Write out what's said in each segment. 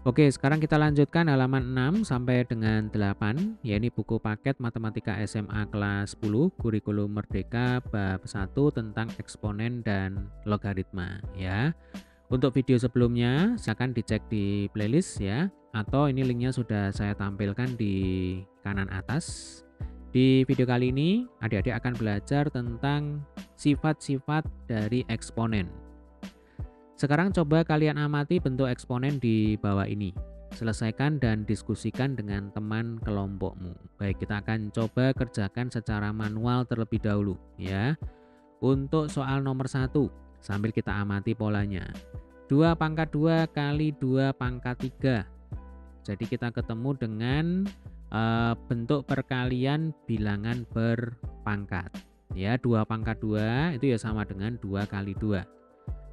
Oke, sekarang kita lanjutkan halaman 6 sampai dengan 8, ya ini buku paket Matematika SMA kelas 10, Kurikulum Merdeka bab 1 tentang eksponen dan logaritma, ya. Untuk video sebelumnya, silakan dicek di playlist ya, atau ini linknya sudah saya tampilkan di kanan atas. Di video kali ini, adik-adik akan belajar tentang sifat-sifat dari eksponen. Sekarang coba kalian amati bentuk eksponen di bawah ini. Selesaikan dan diskusikan dengan teman kelompokmu. Baik, kita akan coba kerjakan secara manual terlebih dahulu ya. Untuk soal nomor 1, sambil kita amati polanya. 2 pangkat 2 kali 2 pangkat 3. Jadi kita ketemu dengan bentuk perkalian bilangan berpangkat. Ya, 2 pangkat 2 itu ya sama dengan 2 kali 2.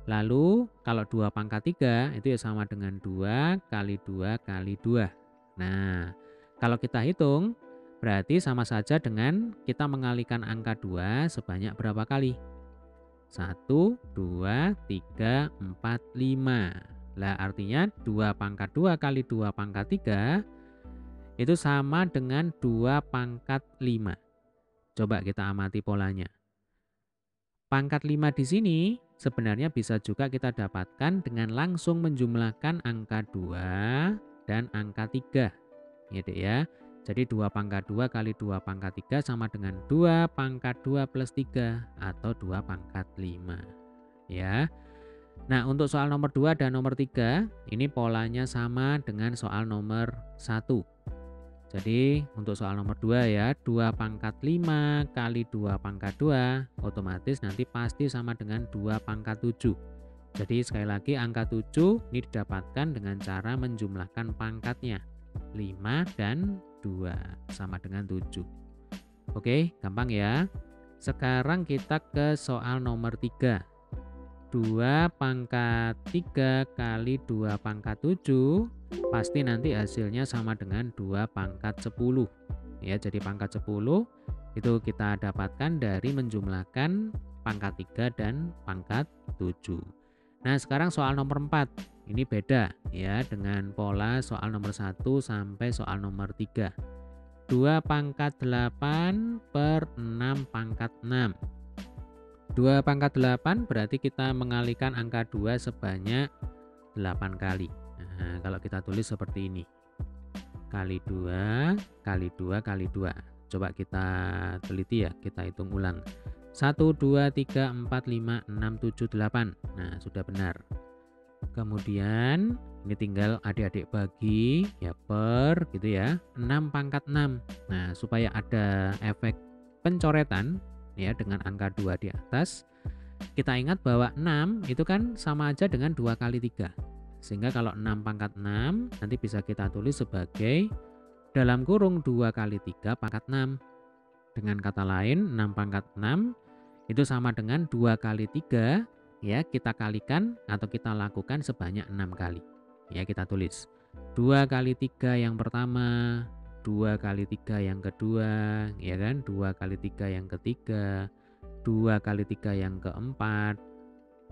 Lalu kalau 2 pangkat 3 itu ya sama dengan 2 kali 2 kali 2. Nah, kalau kita hitung berarti sama saja dengan kita mengalihkan angka 2 sebanyak berapa kali? 1, 2, 3, 4, 5. Lah artinya 2 pangkat 2 kali 2 pangkat 3 itu sama dengan 2 pangkat 5. Coba kita amati polanya. Pangkat 5 di sini sebenarnya bisa juga kita dapatkan dengan langsung menjumlahkan angka 2 dan angka 3. Ya, Dek ya. Jadi 2 pangkat 2 kali 2 pangkat 3 sama dengan 2 pangkat 2 plus 3 atau 2 pangkat 5. Ya. Nah, untuk soal nomor 2 dan nomor 3, ini polanya sama dengan soal nomor 1. Jadi untuk soal nomor 2 ya, 2 pangkat 5 kali 2 pangkat 2 otomatis nanti pasti sama dengan 2 pangkat 7. Jadi sekali lagi angka 7 ini didapatkan dengan cara menjumlahkan pangkatnya. 5 dan 2 sama dengan 7. Oke, gampang ya. Sekarang kita ke soal nomor 3. 2 pangkat 3 kali 2 pangkat 7 pasti nanti hasilnya sama dengan 2 pangkat 10. Ya, jadi pangkat 10 itu kita dapatkan dari menjumlahkan pangkat 3 dan pangkat 7. Nah, sekarang soal nomor 4. Ini beda ya dengan pola soal nomor 1 sampai soal nomor 3. 2 pangkat 8 per 6 pangkat 6. 2 pangkat 8 berarti kita mengalihkan angka 2 sebanyak 8 kali. Nah, kalau kita tulis seperti ini. Kali 2, kali 2, kali 2. Coba kita teliti ya, kita hitung ulang. 1, 2, 3, 4, 5, 6, 7, 8. Nah, sudah benar. Kemudian ini tinggal adik-adik bagi ya per gitu ya. 6 pangkat 6. Nah, supaya ada efek pencoretan ya dengan angka 2 di atas, kita ingat bahwa 6 itu kan sama aja dengan 2 kali 3. Sehingga kalau 6 pangkat 6 nanti bisa kita tulis sebagai dalam kurung 2 kali 3 pangkat 6. Dengan kata lain 6 pangkat 6 itu sama dengan 2 kali 3 ya kita kalikan atau kita lakukan sebanyak 6 kali. Ya kita tulis 2 kali 3 yang pertama, 2 kali 3 yang kedua, ya kan? 2 kali 3 yang ketiga, 2 kali 3 yang keempat,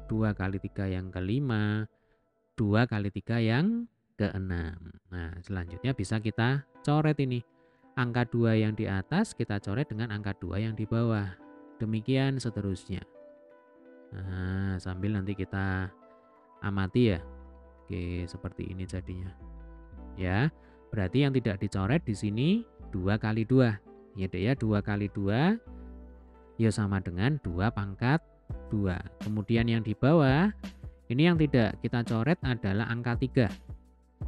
2 kali 3 yang kelima, 2 kali 3 yang keenam. Nah, selanjutnya bisa kita coret ini. Angka 2 yang di atas kita coret dengan angka 2 yang di bawah. Demikian seterusnya. Nah, sambil nanti kita amati ya. Oke, seperti ini jadinya. Ya, berarti yang tidak dicoret di sini 2 kali 2. Ya, Dek ya, 2 kali 2 ya sama dengan 2 pangkat 2. Kemudian yang di bawah ini yang tidak kita coret adalah angka 3.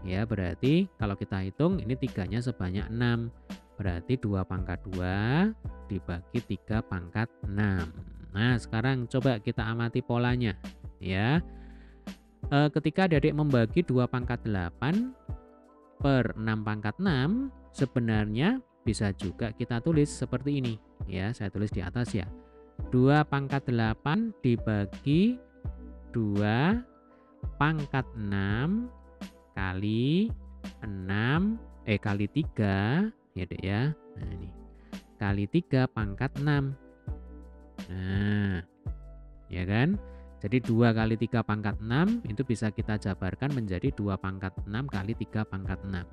Ya, berarti kalau kita hitung ini 3-nya sebanyak 6. Berarti 2 pangkat 2 dibagi 3 pangkat 6. Nah, sekarang coba kita amati polanya. Ya, ketika adik membagi 2 pangkat 8 per 6 pangkat 6, sebenarnya bisa juga kita tulis seperti ini. Ya, saya tulis di atas ya. 2 pangkat 8 dibagi 2 pangkat 6 kali 6 kali 3 ya Dek ya. Nah ini kali 3 pangkat 6. Nah, ya kan? Jadi 2 kali 3 pangkat 6 itu bisa kita jabarkan menjadi 2 pangkat 6 kali 3 pangkat 6.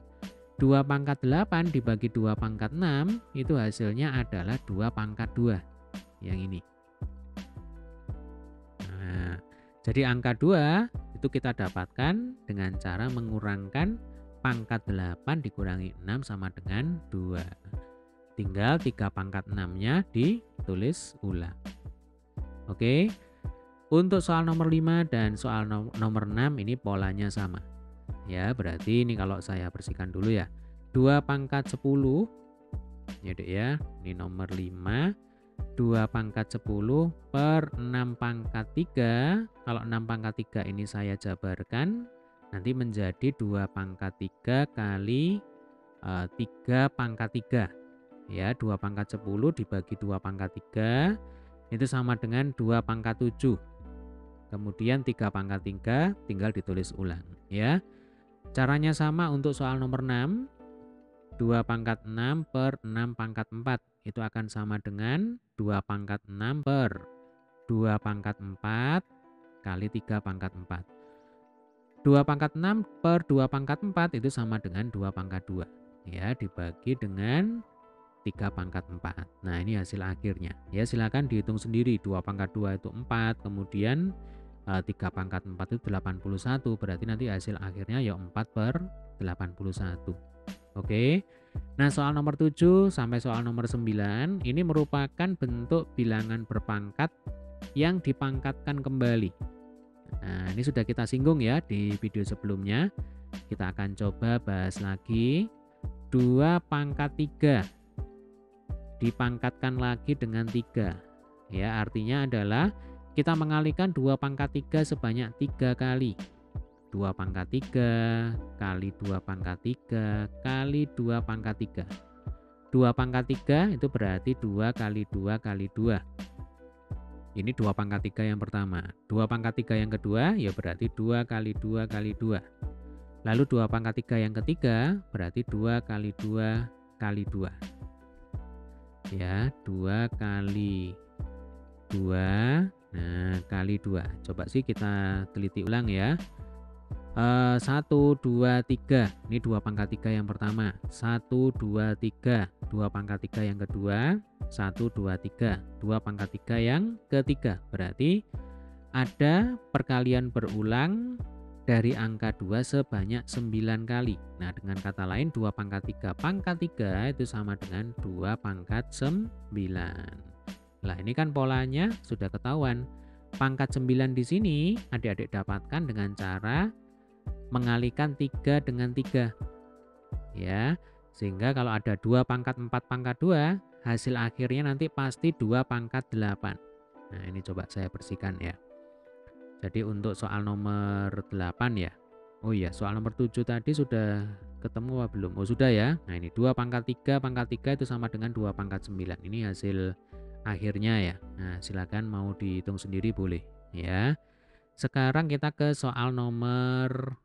2 pangkat 8 dibagi 2 pangkat 6 itu hasilnya adalah 2 pangkat 2. Yang ini. Nah, jadi angka 2 itu kita dapatkan dengan cara mengurangkan pangkat 8 dikurangi 6 sama dengan 2. Tinggal 3 pangkat 6-nya ditulis ulang. Oke. Untuk soal nomor 5 dan soal nomor 6 ini polanya sama. Ya, berarti ini kalau saya bersihkan dulu ya. 2 pangkat 10 ya Dek ya. Ini nomor 5. 2 pangkat 10 per 6 pangkat 3. Kalau 6 pangkat 3 ini saya jabarkan nanti menjadi 2 pangkat 3 kali 3 pangkat 3. Ya, 2 pangkat 10 dibagi 2 pangkat 3 itu sama dengan 2 pangkat 7. Kemudian 3 pangkat 3 tinggal ditulis ulang ya. Caranya sama untuk soal nomor 6. 2 pangkat 6 per 6 pangkat 4 itu akan sama dengan 2 pangkat 6 per 2 pangkat 4 kali 3 pangkat 4. 2 pangkat 6 per 2 pangkat 4 itu sama dengan 2 pangkat 2 ya, dibagi dengan 3 pangkat 4. Nah, ini hasil akhirnya ya, silakan dihitung sendiri. 2 pangkat 2 itu 4, kemudian 3 pangkat 4 itu 81, berarti nanti hasil akhirnya ya 4 per 81. Oke. Nah, soal nomor 7 sampai soal nomor 9 ini merupakan bentuk bilangan berpangkat yang dipangkatkan kembali. Nah, ini sudah kita singgung ya di video sebelumnya. Kita akan coba bahas lagi. 2 pangkat 3 dipangkatkan lagi dengan 3. Ya, artinya adalah kita mengalihkan 2 pangkat 3 sebanyak 3 kali. 2 pangkat 3 kali 2 pangkat 3 kali 2 pangkat 3. 2 pangkat 3 itu berarti 2 kali 2 kali 2. Ini 2 pangkat 3 yang pertama. 2 pangkat 3 yang kedua ya berarti 2 kali 2 kali 2. Lalu 2 pangkat 3 yang ketiga berarti 2 kali 2 kali 2. Ya, 2 kali 2, nah kali 2. Coba sih kita teliti ulang ya. 1, 2, 3. Ini 2 pangkat 3 yang pertama. 1, 2, 3. 2 pangkat 3 yang kedua. 1, 2, 3. 2 pangkat 3 yang ketiga. Berarti ada perkalian berulang dari angka 2 sebanyak 9 kali. Nah, dengan kata lain 2 pangkat 3 pangkat 3 itu sama dengan 2 pangkat 9. Nah, ini kan polanya sudah ketahuan. Pangkat 9 di sini adik-adik dapatkan dengan cara mengalihkan 3 dengan 3. Ya, sehingga kalau ada 2 pangkat 4 pangkat 2, hasil akhirnya nanti pasti 2 pangkat 8. Nah, ini coba saya bersihkan ya. Jadi untuk soal nomor 8 ya. Oh iya, soal nomor 7 tadi sudah ketemu apa belum? Oh sudah ya. Nah, ini 2 pangkat 3 pangkat 3 itu sama dengan 2 pangkat 9. Ini hasil akhirnya ya. Nah, silakan mau dihitung sendiri boleh ya. Sekarang kita ke soal nomor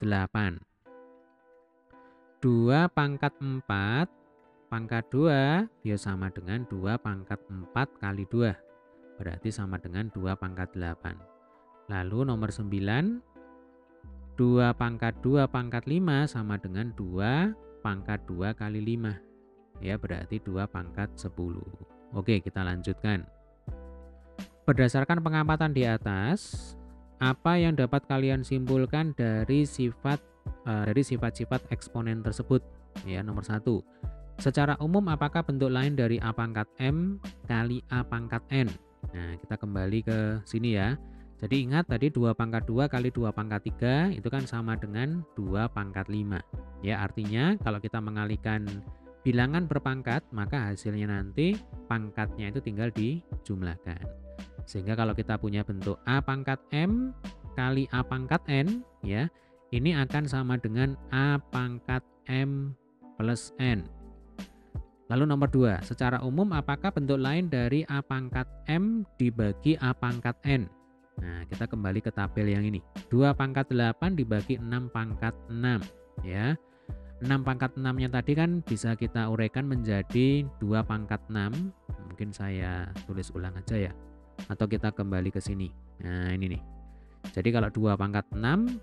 8. 2 pangkat 4 pangkat 2 ya sama dengan 2 pangkat 4 kali 2. Berarti sama dengan 2 pangkat 8. Lalu nomor 9, 2 pangkat 2 pangkat 5 sama dengan 2 pangkat 2 kali 5. Ya, berarti 2 pangkat 10. Oke, kita lanjutkan. Berdasarkan pengamatan di atas, apa yang dapat kalian simpulkan dari sifat-sifat eksponen tersebut? Ya, nomor 1. Secara umum apakah bentuk lain dari A pangkat M kali A pangkat N? Nah, kita kembali ke sini ya. Jadi ingat tadi 2 pangkat 2 kali 2 pangkat 3 itu kan sama dengan 2 pangkat 5. Ya, artinya kalau kita mengalihkan bilangan berpangkat, maka hasilnya nanti pangkatnya itu tinggal dijumlahkan. Sehingga kalau kita punya bentuk A pangkat M kali A pangkat N, ya, ini akan sama dengan A pangkat M plus N. Lalu nomor 2, secara umum apakah bentuk lain dari A pangkat M dibagi A pangkat N? Nah, kita kembali ke tabel yang ini. 2 pangkat 8 dibagi 6 pangkat 6. Ya, 6 pangkat 6-nya tadi kan bisa kita uraikan menjadi 2 pangkat 6. Mungkin saya tulis ulang aja ya. Atau kita kembali ke sini. Nah, ini nih. Jadi kalau 2 pangkat 6,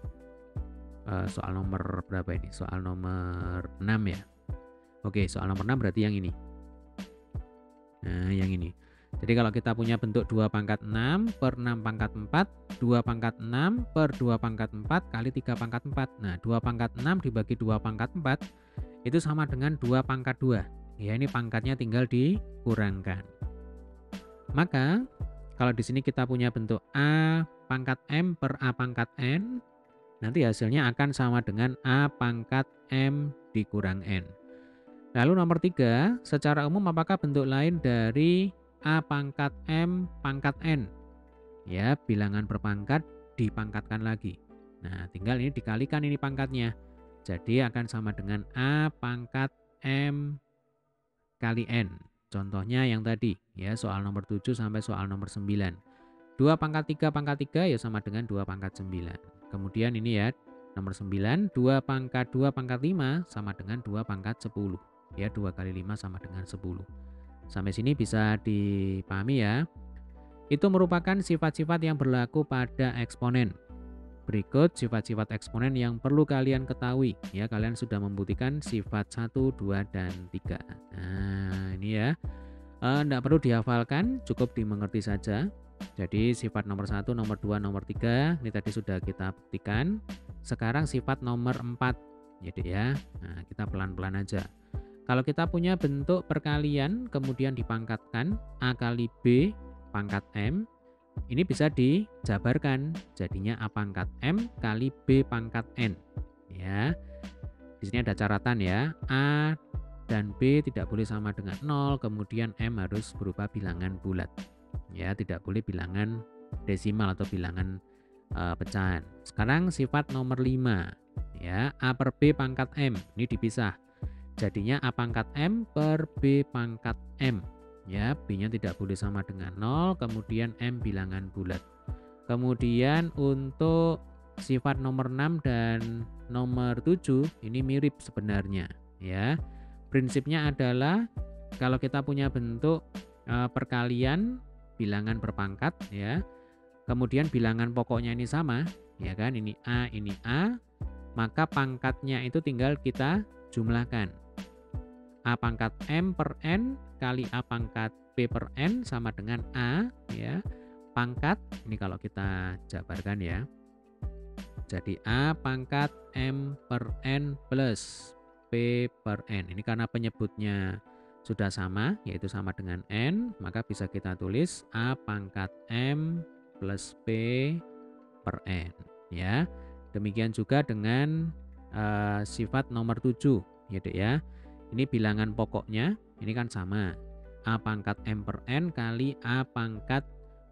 soal nomor berapa ini? Soal nomor 6 ya. Oke, soal nomor 6 berarti yang ini. Nah, yang ini. Jadi kalau kita punya bentuk 2 pangkat 6 per 6 pangkat 4, 2 pangkat 6 per 2 pangkat 4 kali 3 pangkat 4. Nah, 2 pangkat 6 dibagi 2 pangkat 4 itu sama dengan 2 pangkat 2. Ya, ini pangkatnya tinggal dikurangkan. Maka, kalau di sini kita punya bentuk A pangkat M per A pangkat N, nanti hasilnya akan sama dengan A pangkat M dikurang N. Lalu nomor 3, secara umum apakah bentuk lain dari A pangkat M pangkat N? Ya, bilangan berpangkat dipangkatkan lagi. Nah, tinggal ini dikalikan ini pangkatnya. Jadi akan sama dengan A pangkat M kali N. Contohnya yang tadi, ya soal nomor 7 sampai soal nomor 9. 2 pangkat 3 pangkat 3 ya sama dengan 2 pangkat 9. Kemudian ini ya, nomor 9, 2 pangkat 2 pangkat 5 sama dengan 2 pangkat 10. Ya, 2 kali 5 sama dengan 10. Sampai sini bisa dipahami ya. Itu merupakan sifat-sifat yang berlaku pada eksponen. Berikut sifat-sifat eksponen yang perlu kalian ketahui. Ya, kalian sudah membuktikan sifat 1, 2, dan 3. Nah, ini ya. Tidak perlu dihafalkan, cukup dimengerti saja. Jadi sifat nomor 1, nomor 2, nomor 3 ini tadi sudah kita buktikan. Sekarang sifat nomor 4. Jadi ya, nah, kita pelan-pelan aja. Kalau kita punya bentuk perkalian kemudian dipangkatkan A kali B pangkat M, ini bisa dijabarkan. Jadinya A pangkat M kali B pangkat N. Ya. Di sini ada catatan ya. A dan B tidak boleh sama dengan 0, kemudian M harus berupa bilangan bulat. Ya, tidak boleh bilangan desimal atau bilangan pecahan. Sekarang sifat nomor 5. Ya, A per B pangkat M. Ini dipisah. Jadinya A pangkat M per B pangkat M. Ya, B-nya tidak boleh sama dengan 0, kemudian M bilangan bulat. Kemudian untuk sifat nomor 6 dan nomor 7 ini mirip sebenarnya, ya. Prinsipnya adalah kalau kita punya bentuk perkalian bilangan berpangkat, ya. Kemudian bilangan pokoknya ini sama, ya kan? Ini A, maka pangkatnya itu tinggal kita jumlahkan. A pangkat M per N kali A pangkat P per N sama dengan A, ya, pangkat, ini kalau kita jabarkan ya. Jadi A pangkat M per N plus P per N. Ini karena penyebutnya sudah sama, yaitu sama dengan N, maka bisa kita tulis A pangkat M plus P per N. Ya, demikian juga dengan sifat nomor 7, ya Dek ya. Ini bilangan pokoknya, ini kan sama. A pangkat M per N kali A pangkat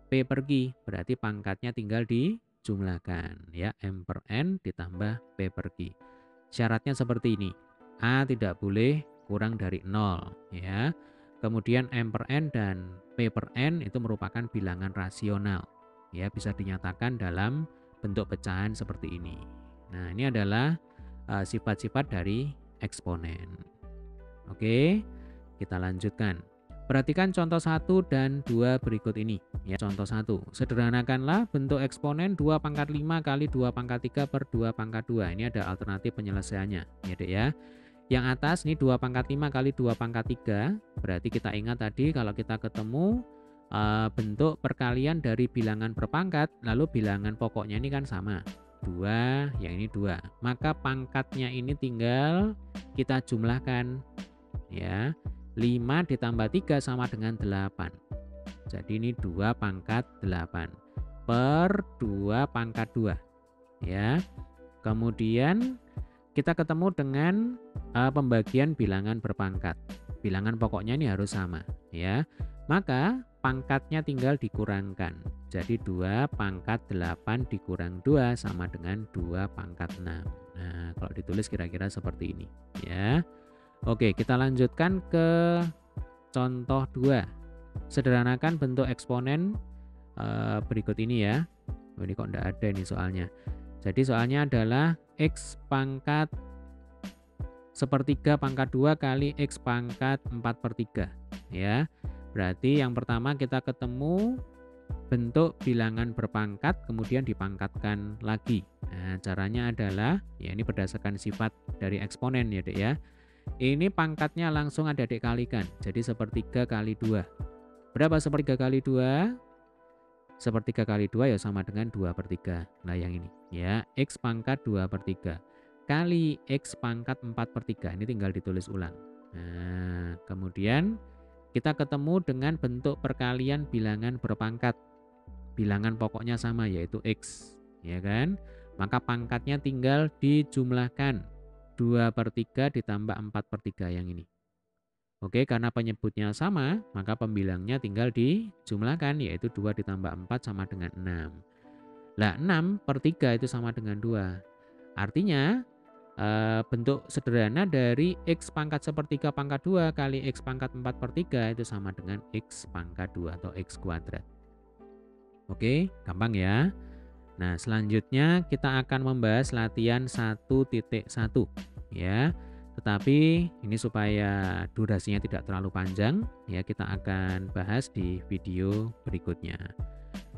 P per Q. Berarti pangkatnya tinggal dijumlahkan. Ya, M per N ditambah P per Q. Syaratnya seperti ini. A tidak boleh kurang dari 0. Ya. Kemudian M per N dan P per N itu merupakan bilangan rasional. Ya, bisa dinyatakan dalam bentuk pecahan seperti ini. Nah, ini adalah sifat-sifat dari eksponen. Oke, kita lanjutkan. Perhatikan contoh 1 dan 2 berikut ini. Ya, contoh 1. Sederhanakanlah bentuk eksponen 2 pangkat 5 kali 2 pangkat 3 per 2 pangkat 2. Ini ada alternatif penyelesaiannya. Ya, Dek ya. Yang atas ini 2 pangkat 5 kali 2 pangkat 3. Berarti kita ingat tadi kalau kita ketemu bentuk perkalian dari bilangan berpangkat, lalu bilangan pokoknya ini kan sama. 2, yang ini 2. Maka pangkatnya ini tinggal kita jumlahkan. Ya, 5 ditambah 3 sama dengan 8. Jadi ini 2 pangkat 8 per 2 pangkat 2. Ya. Kemudian kita ketemu dengan pembagian bilangan berpangkat. Bilangan pokoknya ini harus sama, ya. Maka pangkatnya tinggal dikurangkan. Jadi 2 pangkat 8 dikurang 2 sama dengan 2 pangkat 6. Nah, kalau ditulis kira-kira seperti ini, ya. Oke, kita lanjutkan ke contoh 2. Sederhanakan bentuk eksponen berikut ini ya. Oh, ini kok enggak ada ini soalnya. Jadi soalnya adalah X pangkat 1/3 pangkat 2 kali X pangkat 4/3. Ya, berarti yang pertama kita ketemu bentuk bilangan berpangkat kemudian dipangkatkan lagi. Nah, caranya adalah ya ini berdasarkan sifat dari eksponen ya Dek ya. Ini pangkatnya langsung Adik kalikan. Jadi sepertiga kali 2. Berapa sepertiga kali 2? Sepertiga kali 2 ya sama dengan 2/3. Nah yang ini ya, X pangkat 2/3 kali X pangkat 4/3. Ini tinggal ditulis ulang. Nah kemudian kita ketemu dengan bentuk perkalian bilangan berpangkat. Bilangan pokoknya sama yaitu X, ya kan? Maka pangkatnya tinggal dijumlahkan. 2/3 ditambah 4/3 yang ini. Oke, karena penyebutnya sama, maka pembilangnya tinggal dijumlahkan, yaitu 2 ditambah 4 sama dengan 6. Lah, 6/3 itu sama dengan 2. Artinya, bentuk sederhana dari X pangkat sepertiga pangkat 2 kali X pangkat 4/3 itu sama dengan X pangkat 2 atau X kuadrat. Oke, gampang ya. Nah, selanjutnya kita akan membahas latihan 1.1 ya. Tetapi ini supaya durasinya tidak terlalu panjang ya, kita akan bahas di video berikutnya.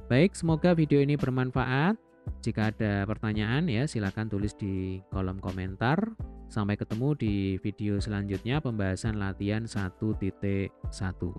Baik, semoga video ini bermanfaat. Jika ada pertanyaan ya silakan tulis di kolom komentar. Sampai ketemu di video selanjutnya pembahasan latihan 1.1.